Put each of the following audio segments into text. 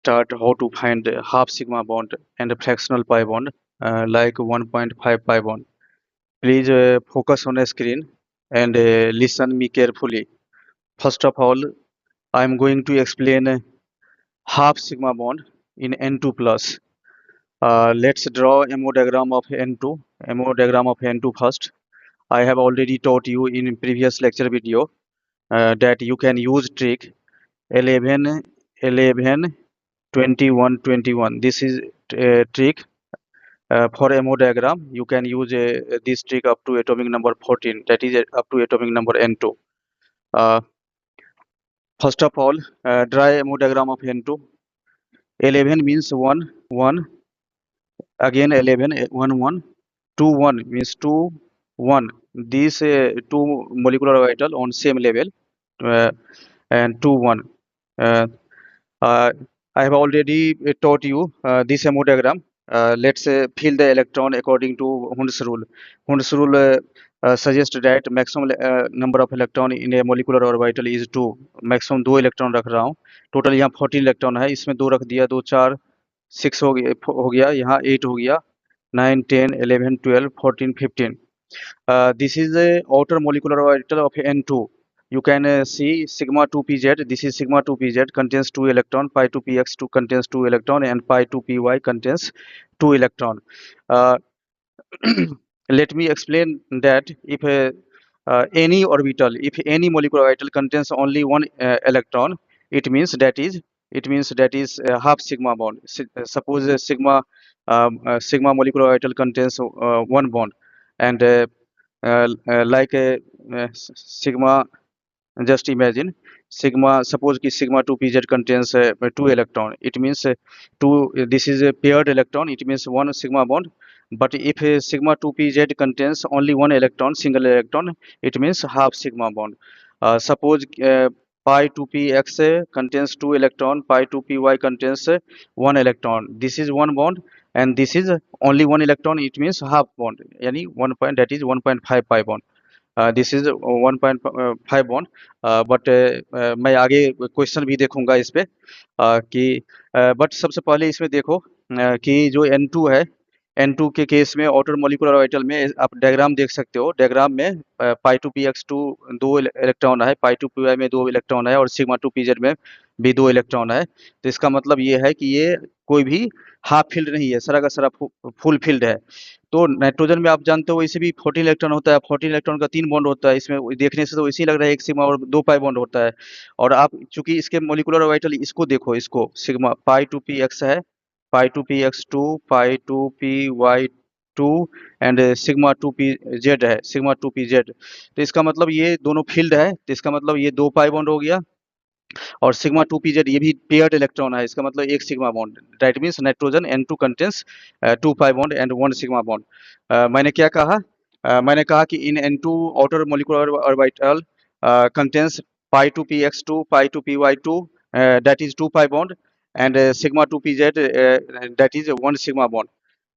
start how to find half sigma bond and a fractional pi bond like 1.5 pi bond. Please focus on the screen and listen me carefully. First of all, I am going to explain half sigma bond in N2 plus. Let's draw a MO diagram of N2. MO diagram of N2 first. I have already taught you in previous lecture video that you can use trick 11 11 21 21. This is a trick for MO diagram. You can use this trick up to atomic number 14, that is up to atomic number N2. First of all, draw MO diagram of N2. 11 means 1 1, again 11 1 1, 2 1 means 2 1. These two molecular orbital on same level, uh, and 2 1. Uh, I have already taught you this MO diagram. Let's fill the electron according to Hund's rule. Hund's rule suggests that maximum number of electron in a molecular orbital is 2. Maximum 2 electron रख रहा हूँ. Total यहाँ 14 electron है, इसमें 2 रख दिया, 2 4 6 हो गया, यहाँ 8 हो गया, 9 10 11 12 14 15. This is the outer molecular orbital of N2. You can see sigma 2pz. This is sigma 2pz contains 2 electron. Pi 2px2 contains 2 electron, and pi 2py contains 2 electron. Let me explain that if any orbital, if any molecular orbital contains only one electron, it means that is half sigma bond. Suppose sigma molecular orbital contains one bond, and like sigma, just imagine sigma, suppose ki sigma 2pz contains 2 electron. It means this is a paired electron, it means one sigma bond. But if sigma 2pz contains only one electron, single electron, it means half sigma bond. Suppose pi 2px contains 2 electron, pi 2py contains 1 electron. This is one bond, and this is only one electron, it means half bond, yani 1 point, that is 1.5 pi bond. This is 1.5 bond. But मैं आगे question भी देखूंगा इस पे कि but सबसे पहले इसमें देखो कि जो N2 है, N2 के केस में आउटर मोलिकुलर ऑर्बिटल में आप डायग्राम देख सकते हो. डायग्राम में पाई 2px2 2 इलेक्ट्रॉन है, पाई 2py में 2 इलेक्ट्रॉन है, और सिग्मा 2pz में भी 2 इलेक्ट्रॉन है. तो इसका मतलब ये है कि ये कोई भी हाफ फील्ड नहीं है, सारा का सारा फुल फील्ड है. तो नाइट्रोजन में आप जानते हो इसे भी 14 इलेक्ट्रॉन होता है. 14 इलेक्ट्रॉन का 3 बॉन्ड होता है. इसमें देखने से तो इसी लग रहा है एक सिग्मा और 2 पाई बॉन्ड होता है. और आप चूंकि इसके मोलिकुलर ऑर्बिटल इसको देखो, इसको सिग्मा पाई 2px है, पाई 2px2, pi 2py2 and sigma 2pz है, सिग्मा 2pz. तो इसका मतलब ये दोनों फील्ड है. तो इसका मतलब ये 2 पाई बॉन्ड हो गया, और सिग्मा 2pz ये भी पेयर्ड इलेक्ट्रॉन है. इसका मतलब एक sigma bond. That means nitrogen N2 contains 2 pi bond and 1 sigma bond. मैंने क्या कहा? मैंने कहा कि इन N2 outer molecular orbital contains pi 2px2, pi 2py2, that is 2 pi bond, and sigma 2pz, that is 1 sigma bond.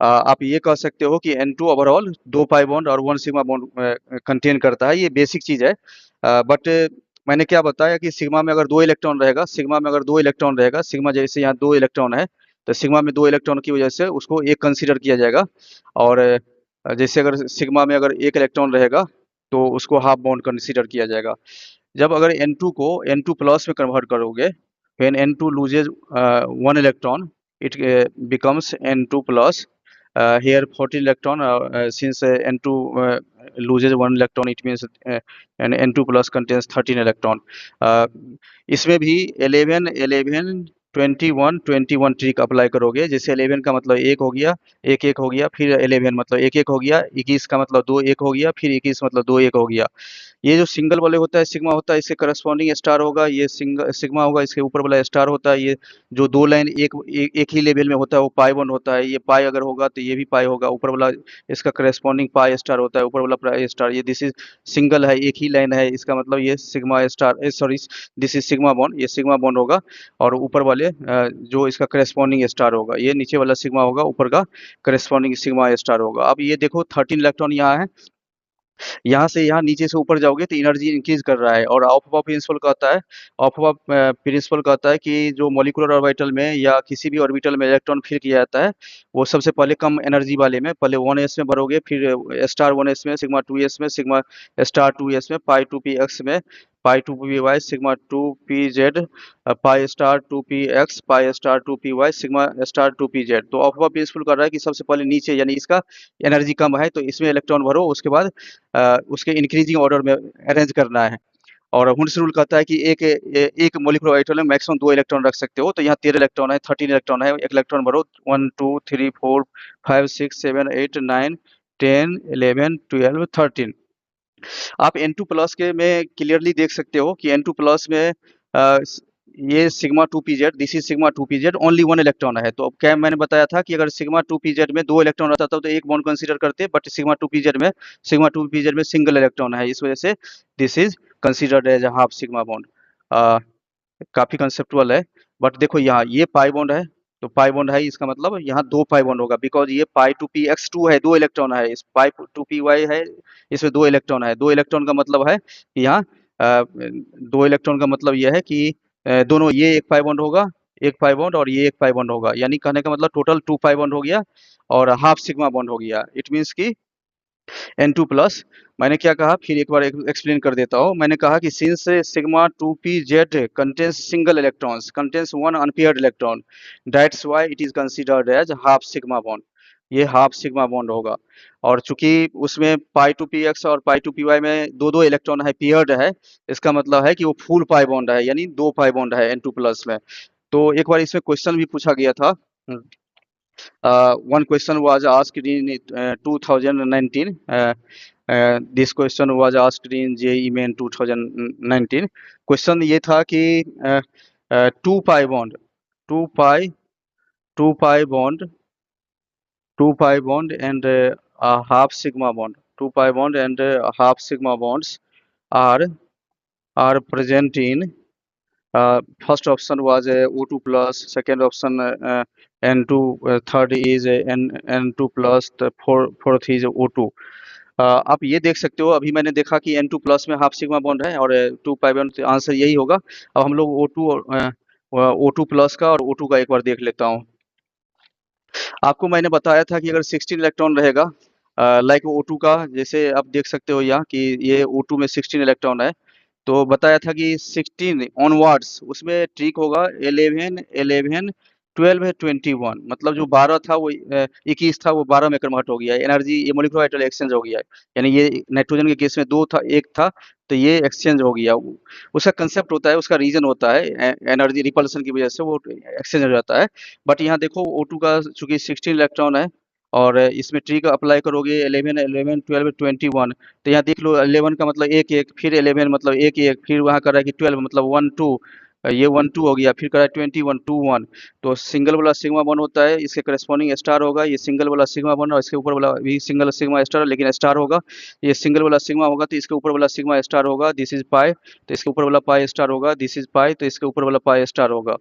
आप ये कह सकते हो कि N2 ओवरऑल 2 पाई बॉन्ड और 1 सिग्मा बॉन्ड कंटेन करता है. ये बेसिक चीज है. बट मैंने क्या बताया कि सिग्मा में अगर 2 इलेक्ट्रॉन रहेगा, सिग्मा में अगर 2 इलेक्ट्रॉन रहेगा, सिग्मा जैसे यहाँ 2 इलेक्ट्रॉन है, तो सिग्मा में 2 इलेक्ट्रॉन की वजह से उसको एक कंसीडर किया जाएगा. और जैसे अगर सिग्मा में अगर 1 इलेक्ट्रॉन रहेगा तो उसको हाफ बॉन्ड कंसीडर किया जाएगा. जब अगर N2 को N2 प्लस में कन्वर्ट करोगे, when N2 loses 1 electron, it becomes N2 plus. Here 14 electron, since N2 loses 1 electron, it means and N2 plus contains 13 electron. इसमें भी 11 11 21 21 ट्रिक अप्लाई करोगे. जैसे 11 का मतलब 1 हो गया, 1 1 हो गया, फिर 11 मतलब 1 1 हो गया, 21 का मतलब 2 1 हो गया, फिर 21 मतलब 2 1 हो गया. ये जो सिंगल वाले होता है सिग्मा होता है, इसके करस्पॉन्डिंग स्टार होगा. ये सिग्मा होगा, इसके ऊपर वाला स्टार होता है. ये जो दो लाइन एक ही लेवल में होता है वो पाई बॉन्ड होता है. ये पाई अगर होगा तो ये भी पाई होगा. ऊपर वाला इसका करस्पॉन्डिंग पाई स्टार होता है, ऊपर वाला पाई स्टार. ये दिस इज सिंगल है, एक ही लाइन है, इसका मतलब ये sigma star, sorry this is sigma bond. ये सिग्मा बॉन्ड होगा, और ऊपर वाले जो इसका करस्पॉन्डिंग स्टार होगा, ये नीचे वाला सिग्मा होगा, ऊपर का करस्पॉन्डिंग सिग्मा स्टार होगा. अब ये देखो 13 इलेक्ट्रॉन यहाँ है, यहाँ से यहाँ नीचे से ऊपर जाओगे तो एनर्जी इंक्रीज कर रहा है। और ऑफबॉ प्रिंसिपल कहता है, ऑफबॉ प्रिंसिपल कहता है कि जो मॉलिक्यूलर ऑर्बिटल में या किसी भी ऑर्बिटल में इलेक्ट्रॉन फिल किया जाता है, वो सबसे पहले कम एनर्जी वाले में पहले 1s में भरोगे, फिर स्टार 1s में, सिग्मा 2s में, सिग्मा स्टार 2s में, पाई 2p x में, पाई 2py, sigma 2pz, pi star 2px, pi star 2py, sigma star 2pz। तो ऑफबॉ प्रिंसिपल कर रहा है कि सबसे पहले नीचे यानी इसका एनर्जी कम है तो इसमें इलेक्ट्रॉन भरो, उसके बाद उसके इंक्रीजिंग ऑर्डर में अरेंज करना है। और हुंस रूल कहता है कि एक मॉलिक्यूलर ऑर्बिटल में मैक्सिमम 2 इलेक्ट्रॉन रख सकते हो। तो यहाँ 13 इलेक्ट्रॉन है, 13 इलेक्ट्रॉन है, एक इलेक्ट्रॉन भरो, 1 2 3 4 5 6 7 8 9 10 11 12 13। आप N2 प्लस के में क्लियरली देख सकते हो कि N2 प्लस में ये sigma 2pz, this is sigma 2pz, only 1 electron है। तो क्या मैंने बताया था कि अगर सिग्मा 2pz में 2 इलेक्ट्रॉन रहता था तो एक बॉन्ड कंसीडर करते, बट सिग्मा 2pz में सिंगल इलेक्ट्रॉन है, इस वजह से this is considered as a half sigma bond. काफी कंसेप्चुअल है। बट देखो यहाँ ये पाई बॉन्ड है, तो पाई बॉन्ड है, इसका मतलब यहाँ 2 पाई बॉन्ड होगा, बिकॉज ये पाई 2px2 है, 2 इलेक्ट्रॉन है, इस पाई 2py है, इसमें 2 इलेक्ट्रॉन है। 2 इलेक्ट्रॉन का मतलब है कि यहाँ 2 इलेक्ट्रॉन का मतलब यह है कि दोनों, ये एक पाई बॉन्ड होगा, एक पाई बॉन्ड, और ये एक पाई बॉन्ड होगा, यानी कहने का मतलब टोटल 2 पाई बॉन्ड हो गया और हाफ सिग्मा बॉन्ड हो गया। इट मीन्स कि N2 प्लस। मैंने क्या कहा, फिर एक बार एक्सप्लेन कर देता हूँ। मैंने कहा कि since sigma 2pz contains single electrons, contains one unpaired electron, that's why it is considered as half sigma bond. ये हाफ सिग्मा बॉन्ड होगा। और चूंकि उसमें पाई 2px और पाई 2py में दो दो इलेक्ट्रॉन है, पेयर्ड है, इसका मतलब है कि वो फुल पाई बॉन्ड है, यानी 2 पाई बॉन्ड है N2 प्लस में। तो एक बार इसमें क्वेश्चन भी पूछा गया था। One question was asked in 2019. This question was asked in JEE Main 2019. Question ये था कि 2 pi bond, 2 pi 2 pi bond 2 pi bond and a half sigma bond, 2 pi bond and half sigma bonds are present in first option was O2 plus, second option N2, third is N2 plus, the fourth is O2। आप ये देख सकते हो, अभी मैंने देखा कि N2 plus में हाफ सिग्मा बॉन्ड है और 2 पाई बॉन्ड, आंसर यही होगा। अब हम लोग O2 प्लस का और O2 का एक बार देख लेता हूँ। आपको मैंने बताया था कि अगर 16 इलेक्ट्रॉन रहेगा, लाइक O2 का, जैसे आप देख सकते हो यहाँ कि ये O2 में 16 इलेक्ट्रॉन है, तो बताया था कि 16 ऑनवर्ड्स उसमें ट्रिक होगा 11 11 12 है 21, मतलब जो 12 था वो 21 था, वो 12 में कन्वर्ट हो गया है, एनर्जी ये मॉलिक्यूलर ऑर्बिटल एक्सचेंज हो गया है। यानी ये नाइट्रोजन के केस में 2 था, 1 था, तो ये एक्सचेंज हो गया। उसका कंसेप्ट होता है, उसका रीजन होता है, एनर्जी रिपल्सन की वजह से वो एक्सचेंज हो जाता है। बट यहाँ देखो O2 का चूंकि 16 इलेक्ट्रॉन है और इसमें ट्रिक अप्लाई करोगे 11 11 12 21, तो यहाँ देख लो 11 का मतलब 1 1, फिर 11 मतलब 1 1, फिर वहाँ कर रहा है कि 12 मतलब 1 2, ये 1 2 हो गया, फिर कर रहा है 21 2 1। तो सिंगल वाला सिग्मा बॉन्ड होता है, इसके करस्पॉन्डिंग स्टार होगा, ये सिंगल वाला सिग्मा बॉन्ड, और इसके ऊपर वाला भी सिंगल सिग्मा स्टार लेकिन स्टार होगा। ये सिंगल वाला सिग्मा होगा तो इसके ऊपर वाला सिग्मा स्टार होगा, दिस इज पाई, तो इसके ऊपर वाला पाई स्टार होगा, दिस इज पाई, तो इसके ऊपर वाला पाई स्टार होगा।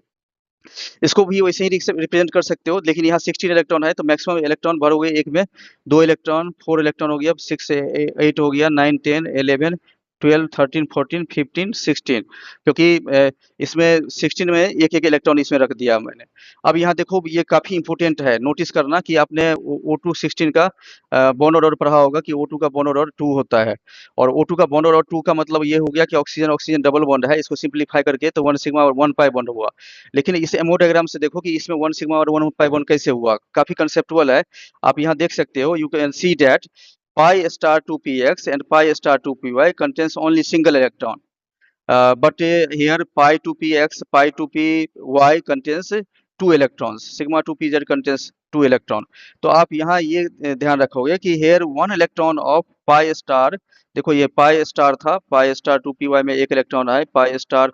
इसको भी वैसे ही रिप्रेजेंट कर सकते हो, लेकिन यहाँ 16 इलेक्ट्रॉन है तो मैक्सिमम इलेक्ट्रॉन भरोगे एक में, 2 इलेक्ट्रॉन, 4 इलेक्ट्रॉन हो गया, 6 8 हो गया, 9 10 11 12 13 14 15 16, क्योंकि इसमें 16 में एक एक इलेक्ट्रॉन इसमें रख दिया मैंने। अब यहाँ देखो ये काफी इंपॉर्टेंट है, नोटिस करना कि आपने O2 16 का बॉन्ड ऑर्डर पढ़ा होगा कि O2 का बॉन्ड ऑर्डर 2 होता है, और O2 का बॉन्ड ऑर्डर 2 का मतलब ये हो गया कि ऑक्सीजन ऑक्सीजन डबल बॉन्ड है, इसको सिंप्लीफाई करके तो 1 सिग्मा और 1 पाई बॉन्ड हुआ। लेकिन इस एमओ डायग्राम से देखो कि इसमें 1 सिग्मा और 1 पाई बॉन्ड कैसे हुआ, काफी कंसेप्चुअल है। आप यहाँ देख सकते हो, you can see that pi star 2px and pi star 2py contains only single electron, but here pi 2px pi 2py contains 2 electrons, sigma 2pz contains 2 electron। तो आप यहाँ ये ध्यान रखोगे कि here 1 electron of pi star, देखो ये pi star था, pi star 2py में 1 इलेक्ट्रॉन है, pi star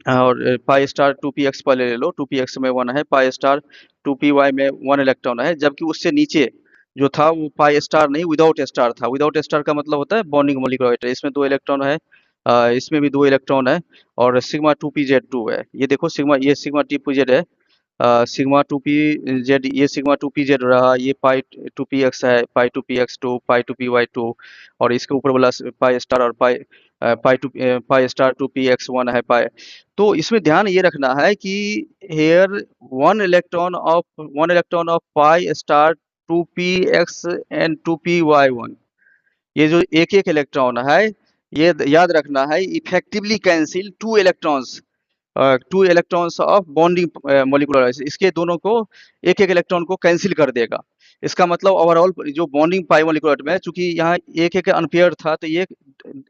और पाई स्टार 2px पहले ले लो, 2px में 1 है, पाई स्टार 2py में 1 इलेक्ट्रॉन है, जबकि उससे नीचे जो था वो पाई स्टार नहीं, विदाउट स्टार था। विदाउट स्टार का मतलब होता है बॉन्डिंग मॉलिक्यूलर ऑर्बिटल, इसमें 2 इलेक्ट्रॉन है, इसमें भी 2 इलेक्ट्रॉन है, और सिग्मा 2pz2 है। ये देखो सिग्मा, ये सिग्मा 2pz है, सिग्मा टू पी जेड, ये सिग्मा टू पी जेड रहा, ये पाई टू पी एक्स है, pi two P X two, pi two P Y two, और इसके ऊपर वाला पाई स्टार और pi star two P X one है पाई। तो इसमें ध्यान ये रखना है कि here one electron of pi star two P X and two P Y one, ये जो एक एक इलेक्ट्रॉन है, ये याद रखना है, effectively cancel two electrons of bonding molecular, इसके दोनों को एक एक इलेक्ट्रॉन को कैंसिल कर देगा। इसका मतलब ओवरऑल जो बॉन्डिंग पाई मोलिकुलर में, चूंकि यहाँ एक एक अनपेयर था, तो ये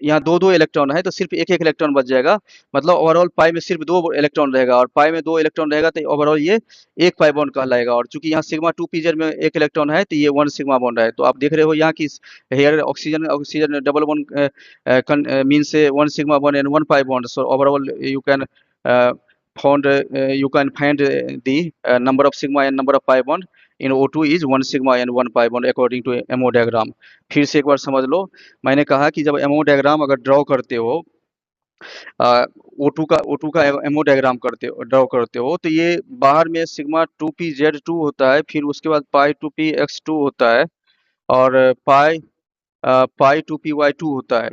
यहाँ दो दो इलेक्ट्रॉन है, तो सिर्फ एक एक इलेक्ट्रॉन बच जाएगा। मतलब ओवरऑल पाई में सिर्फ दो इलेक्ट्रॉन रहेगा, और पाई में दो इलेक्ट्रॉन रहेगा तो ओवरऑल ये एक पाई बॉन्ड कहलाएगा। और चूंकि यहाँ सिग्मा टू पीजर में एक इलेक्ट्रॉन है, तो ये वन सिग्मा बॉन्ड है। तो आप देख रहे हो यहाँ की here oxygen oxygen double bond means one sigma bond and one pi bond. So overall you can you can find the number of sigma and number of pi bond in O2 is 1 sigma and 1 pi bond according to MO diagram। फिर से एक बार समझ लो, मैंने कहा कि जब MO diagram अगर draw करते हो, O2 का MO डायग्राम ड्रॉ करते हो, तो ये बाहर में sigma two P Z two होता है, फिर उसके बाद pi two P X two होता है, और pi two P Y two होता है,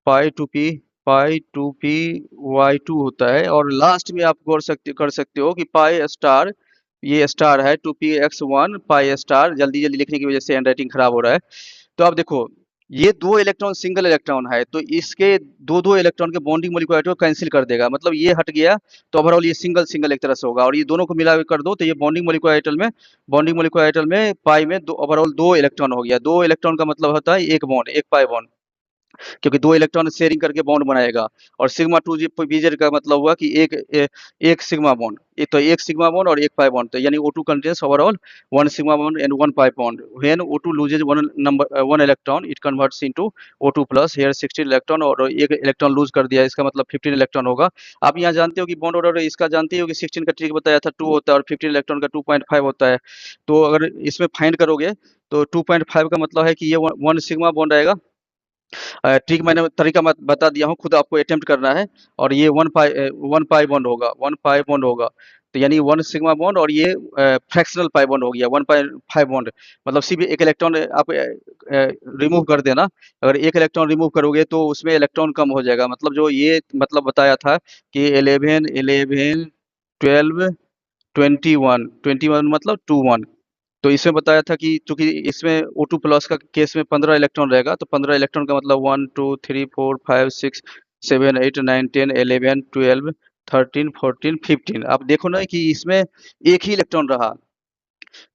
pi two P pi two P Y two होता है, और लास्ट में आप कर सकते हो कि पाई स्टार, ये स्टार है two P X one pi star, जल्दी जल्दी लिखने की वजह से हैंड राइटिंग खराब हो रहा है। तो आप देखो, ये दो इलेक्ट्रॉन सिंगल इलेक्ट्रॉन है, तो इसके दो दो इलेक्ट्रॉन के बॉन्डिंग मोलिकुलर को कैंसिल कर देगा, मतलब ये हट गया, तो ओवरऑल ये सिंगल सिंगल एक तरह से होगा। और ये दोनों को मिला कर दो, तो ये बॉन्डिंग मोलिकुलर आइटल में पाई में ओवरऑल दो इलेक्ट्रॉन हो गया। दो इलेक्ट्रॉन का मतलब होता है एक बॉन्ड, एक पाई बॉन्ड, क्योंकि दो इलेक्ट्रॉन शेयरिंग करके बॉन्ड बनाएगा। और सिग्मा टू बीजेड का मतलब हुआ कि एक सिग्मा बॉन्ड, ये तो एक सिग्मा बॉन्ड और एक पाई बॉन्ड, तो यानी O2 contains overall one sigma bond and one pi bond. When O2 loses one electron it converts into O2 plus, here 16 electron, और एक इलेक्ट्रॉन लूज कर दिया, इसका मतलब 15 इलेक्ट्रॉन होगा। आप यहाँ जानते हो कि बॉन्ड ऑर्डर इसका जानते हो कि 16 का ट्रिक बताया था 2 होता है, और 15 इलेक्ट्रॉन का 2.5 होता है। तो अगर इसमें फाइंड करोगे तो 2.5 का मतलब है कि ये वन सिग्मा बॉन्ड आएगा। ठीक, मैंने तरीका बता दिया हूँ, खुद आपको अटेम्प्ट करना है। और ये वन पाई बॉन्ड होगा, वन पाई बॉन्ड होगा, तो यानी वन सिग्मा बॉन्ड, और ये फ्रैक्शनल पाई बॉन्ड हो गया, 1.5 बॉन्ड, मतलब सिर्फ एक इलेक्ट्रॉन आप रिमूव कर देना। अगर एक इलेक्ट्रॉन रिमूव करोगे तो उसमें इलेक्ट्रॉन कम हो जाएगा, मतलब जो ये मतलब बताया था कि 11 11 12 21 मतलब 21। तो इसमें बताया था कि चूंकि इसमें O2 प्लस का केस में 15 इलेक्ट्रॉन रहेगा, तो 15 इलेक्ट्रॉन का मतलब 1 2 3 4 5 6 7 8 9 10 11 12 13 14 15। आप देखो ना कि इसमें एक ही इलेक्ट्रॉन रहा,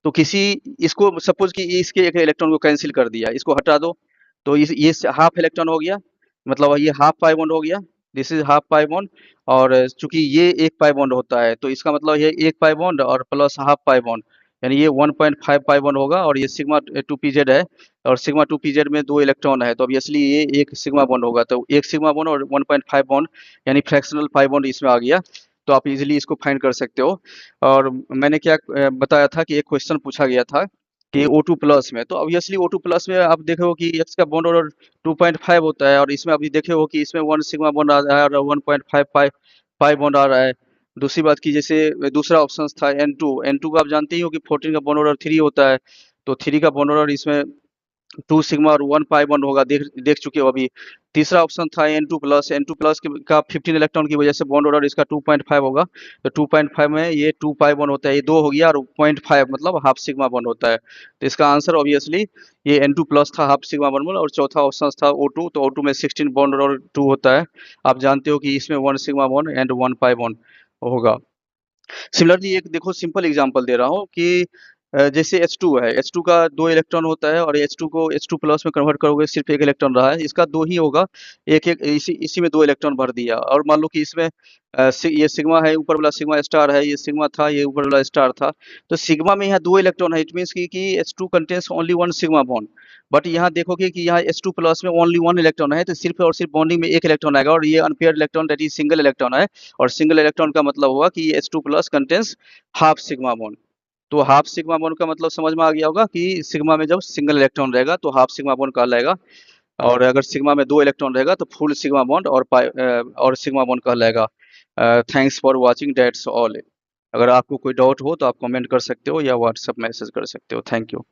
तो किसी इसको सपोज कि इसके एक इलेक्ट्रॉन को कैंसिल कर दिया, इसको हटा दो, तो ये हाफ इलेक्ट्रॉन हो गया, मतलब ये हाफ पाई बॉन्ड हो गया, this is half pi bond. और चूंकि ये एक पाई बॉन्ड होता है, तो इसका मतलब ये एक पाई बॉन्ड और प्लस हाफ पाई बॉन्ड, यानी ये 1.5 पाई बॉन्ड होगा। और ये सिग्मा टू पीजेड है, और सिग्मा टू पीजेड में दो इलेक्ट्रॉन है, तो ऑब्वियसली ये एक सिग्मा बॉन्ड होगा, तो एक सिग्मा बॉन्ड और 1.5 बॉन्ड, यानी फ्रैक्शनल पाई बॉन्ड इसमें आ गया। तो आप इजीली इसको फाइंड कर सकते हो। और मैंने क्या बताया था कि एक क्वेश्चन पूछा गया था कि O2 प्लस में, तो ऑब्वियसली O2 प्लस में आप देखे हो कि एक्स का बॉन्ड ऑर्डर 2.5 होता है, और इसमें अभी देखे हो कि इसमें वन सिग्मा बॉन्ड आ रहा है और 1.5 पाई पाई बॉन्ड आ रहा है। दूसरी बात की जैसे दूसरा ऑप्शन था N2 का आप जानते ही हो कि 14 का बॉन्ड ऑर्डर 3 होता है, तो 3 का बॉन्ड ऑर्डर इसमें 2 सिग्मा और 1 पाई बॉन्ड होगा, देख देख चुके हो अभी। तीसरा ऑप्शन था N2 प्लस का 15 इलेक्ट्रॉन की वजह से बॉन्ड ऑर्डर इसका 2.5 होगा, तो 2.5 में ये 2 पाई बॉन्ड होता है, ये 2 हो गया, और 0.5 मतलब हाफ सिग्मा बॉन्ड होता है। तो इसका आंसर ऑब्वियसली ये N2 प्लस था, हाफ सिग्मा बॉन्ड। और चौथा ऑप्शन था O2, तो O2 में 16 बॉन्ड और 2 होता है। आप जानते हो कि इसमें 1 sigma bond and 1 pi bond होगा। सिमिलरली एक देखो सिंपल एग्जांपल दे रहा हूँ कि जैसे H2 है, H2 का 2 इलेक्ट्रॉन होता है, और H2 को H2 प्लस में कन्वर्ट करोगे सिर्फ एक इलेक्ट्रॉन रहा है, इसका 2 ही होगा, एक एक इसी में 2 इलेक्ट्रॉन भर दिया। और मान लो कि इसमें ये सिग्मा है, ऊपर वाला सिग्मा स्टार है, ये सिग्मा था, ये ऊपर वाला स्टार था, तो सिग्मा में यहाँ 2 इलेक्ट्रॉन है, इट मीन्स कि H2 contains only 1 sigma bond. But यहाँ देखोगे कि यहाँ H2 प्लस में ओनली 1 इलेक्ट्रॉन है, तो सिर्फ और सिर्फ बॉन्डिंग में एक इलेक्ट्रॉन आएगा, और ये unpaired electron that is single electron है। और सिंगल इलेक्ट्रॉन का मतलब हुआ कि ये H2 plus contains half sigma bond. तो हाफ सिग्मा बॉन्ड का मतलब समझ में आ गया होगा कि सिग्मा में जब सिंगल इलेक्ट्रॉन रहेगा तो हाफ सिग्मा बॉन्ड कहलाएगा, और अगर सिग्मा में 2 इलेक्ट्रॉन रहेगा तो फुल सिग्मा बॉन्ड और सिग्मा बॉन्ड कहलाएगा। Thanks for watching, that's all. अगर आपको कोई डाउट हो तो आप कमेंट कर सकते हो या व्हाट्सएप मैसेज कर सकते हो। Thank you.